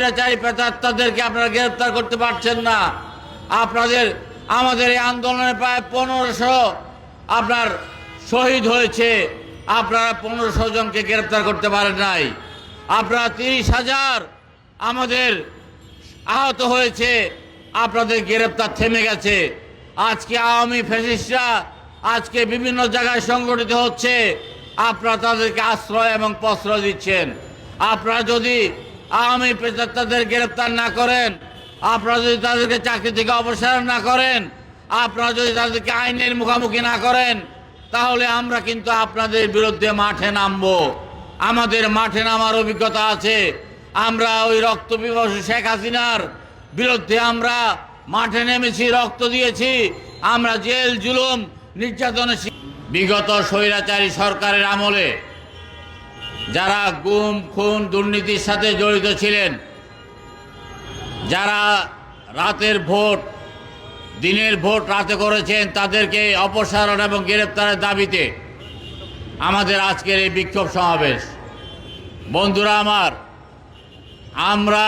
স্বৈরাচারী প্রেতাত্মাদেরকে আপনারা গ্রেফতার করতে পারছেন না। আমাদের এই আন্দোলনে প্রায় 1500 আপনার শহীদ হয়েছে, আপনারা 1500 জনকে গ্রেফতার করতে পারেন নাই। আপনারা 30,000 আমাদের আহত হয়েছে, আপনাদের গ্রেফতার থেমে গেছে। আজকে আওয়ামী ফ্যাসিস্টরা আজকে বিভিন্ন জায়গায় সংগঠিত হচ্ছে, আপনারা তাদেরকে আশ্রয় এবং প্রশ্রয় দিচ্ছেন। আপনারা যদি আওয়ামী প্রেতাত্মাদের গ্রেফতার না করেন, আপনারা যদি তাদেরকে চাকরি থেকে অপসারণ না করেন, আপনারা যদি তাদেরকে আইনের মুখোমুখি না করেন, তাহলে আমরা কিন্তু আপনাদের বিরুদ্ধে মাঠে নামবো। আমাদের মাঠে নামার অভিজ্ঞতা আছে। আমরা ওই রক্ত পিপাসু শেখ হাসিনার বিরুদ্ধে আমরা মাঠে নেমেছি, রক্ত দিয়েছি। আমরা জেল জুলুম নির্যাতনে বিগত স্বৈরাচারী সরকারের আমলে যারা গুম খুন দুর্নীতির সাথে জড়িত ছিলেন, যারা রাতের ভোট দিনের ভোট রাতে করেছেন, তাদেরকে অপসারণ এবং গ্রেপ্তারের দাবিতে আমাদের আজকের এই বিক্ষোভ সমাবেশ। বন্ধুরা আমার, আমরা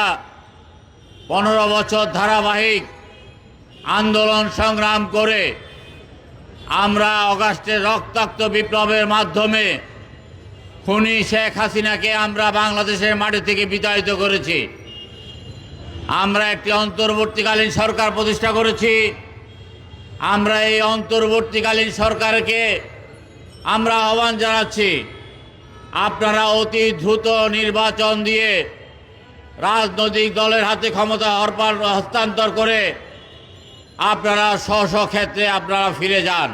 15 বছর ধারাবাহিক আন্দোলন সংগ্রাম করে আমরা অগাস্টের রক্তাক্ত বিপ্লবের মাধ্যমে খুনি শেখ হাসিনাকে আমরা বাংলাদেশের মাটি থেকে বিতাড়িত করেছি। আমরা একটি অন্তর্বর্তীকালীন সরকার প্রতিষ্ঠা করেছি। আমরা এই অন্তর্বর্তীকালীন সরকারকে আমরা আহ্বান জানাচ্ছি, আপনারা অতি দ্রুত নির্বাচন দিয়ে রাজনৈতিক দলের হাতে ক্ষমতা হস্তান্তর করে আপনারা স্ব ক্ষেত্রে আপনারা ফিরে যান।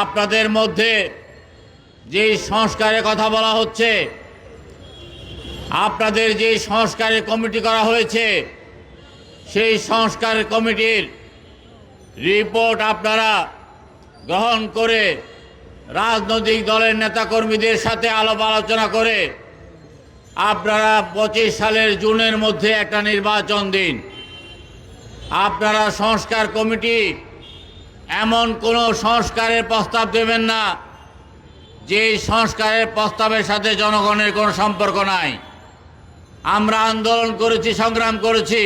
আপনাদের মধ্যে যে সংস্কারের কথা বলা হচ্ছে, আপনাদের যে সংস্কারের কমিটি করা হয়েছে, সেই সংস্কার কমিটির রিপোর্ট আপনারা গ্রহণ করে রাজনৈতিক দলের নেতাকর্মীদের সাথে আলাপ আলোচনা করে আপনারা 25 সালের জুনের মধ্যে একটা নির্বাচন দিন। আপনারা সংস্কার কমিটি এমন কোনো সংস্কারের প্রস্তাব দেবেন না যে সংস্কারের প্রস্তাবের সাথে জনগণের কোনো সম্পর্ক নাই। আমরা আন্দোলন করেছি, সংগ্রাম করেছি,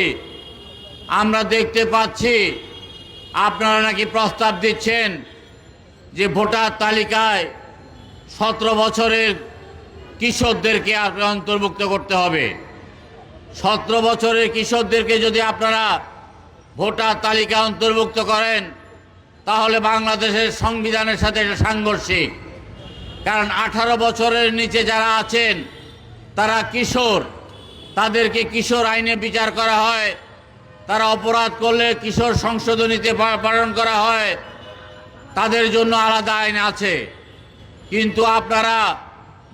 আমরা দেখতে পাচ্ছি আপনারা নাকি প্রস্তাব দিচ্ছেন যে ভোটার তালিকায় 17 বছরের কিশোরদেরকে আপনারা অন্তর্ভুক্ত করতে হবে। 17 বছরের কিশোরদেরকে যদি আপনারা ভোটার তালিকা অন্তর্ভুক্ত করেন, তাহলে বাংলাদেশের সংবিধানের সাথে এটা সাংঘর্ষিক। কারণ 18 বছরের নিচে যারা আছেন তারা কিশোর, তাদেরকে কিশোর আইনে বিচার করা হয়। তারা অপরাধ করলে কিশোর সংশোধনীতে পালন করা হয়, তাদের জন্য আলাদা আইন আছে। কিন্তু আপনারা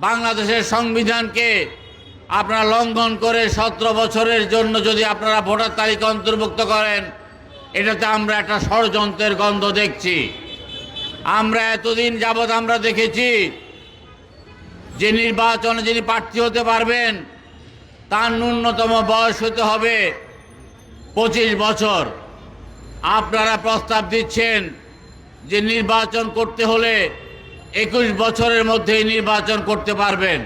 বাংলাদেশের সংবিধানকে আপনারা লঙ্ঘন করে 17 বছরের জন্য যদি আপনারা ভোটার তালিকা অন্তর্ভুক্ত করেন, এটাতে আমরা একটা ষড়যন্ত্রের গন্ধ দেখছি। আমরা এতদিন যাবৎ আমরা দেখেছি যে নির্বাচনে যিনি প্রার্থী হতে পারবেন তার ন্যূনতম বয়স হতে হবে 25 বছর। আপনারা প্রস্তাব দিচ্ছেন যে নির্বাচন করতে হলে 21 বছরের মধ্যেই নির্বাচন করতে পারবেন।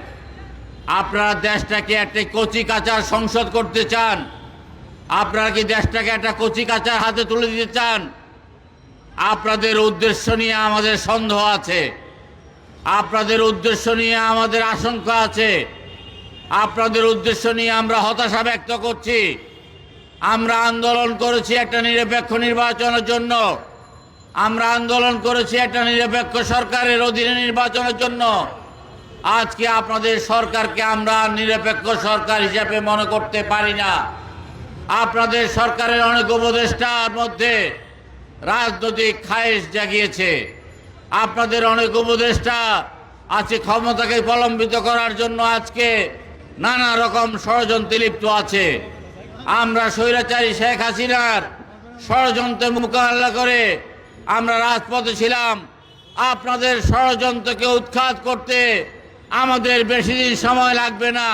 আপনারা দেশটাকে একটা কচি কাঁচার সংসদ করতে চান? আপনারা কি দেশটাকে একটা কচি কাঁচার হাতে তুলে দিতে চান? আপনাদের উদ্দেশ্য নিয়ে আমাদের সন্দেহ আছে, আপনাদের উদ্দেশ্য নিয়ে আমাদের আশঙ্কা আছে, আপনাদের উদ্দেশ্য নিয়ে আমরা হতাশা ব্যক্ত করছি। আমরা আন্দোলন করেছি একটা নিরপেক্ষ নির্বাচনের জন্য, আমরা আন্দোলন করেছি একটা নিরপেক্ষ সরকারের অধীনে নির্বাচনের জন্য। আজকে আপনাদের সরকারকে আমরা নিরপেক্ষ সরকার হিসেবে মনে করতে পারি না। আপনাদের সরকারের অনেক উপদেষ্টার মধ্যে রাজনৈতিক খায়েশ জাগিয়েছে। আপনাদের অনেক উপদেষ্টা আছে ক্ষমতাকে প্রলম্বিত করার জন্য আজকে নানা রকম ষড়যন্ত্রে লিপ্ত আছে। আমরা স্বৈরাচারী শেখ হাসিনার ষড়যন্ত্রে মোকাবেলা করে আমরা রাজপথে ছিলাম। আপনাদের ষড়যন্ত্রকে উৎখাত করতে আমাদের বেশি দিন সময় লাগবে না।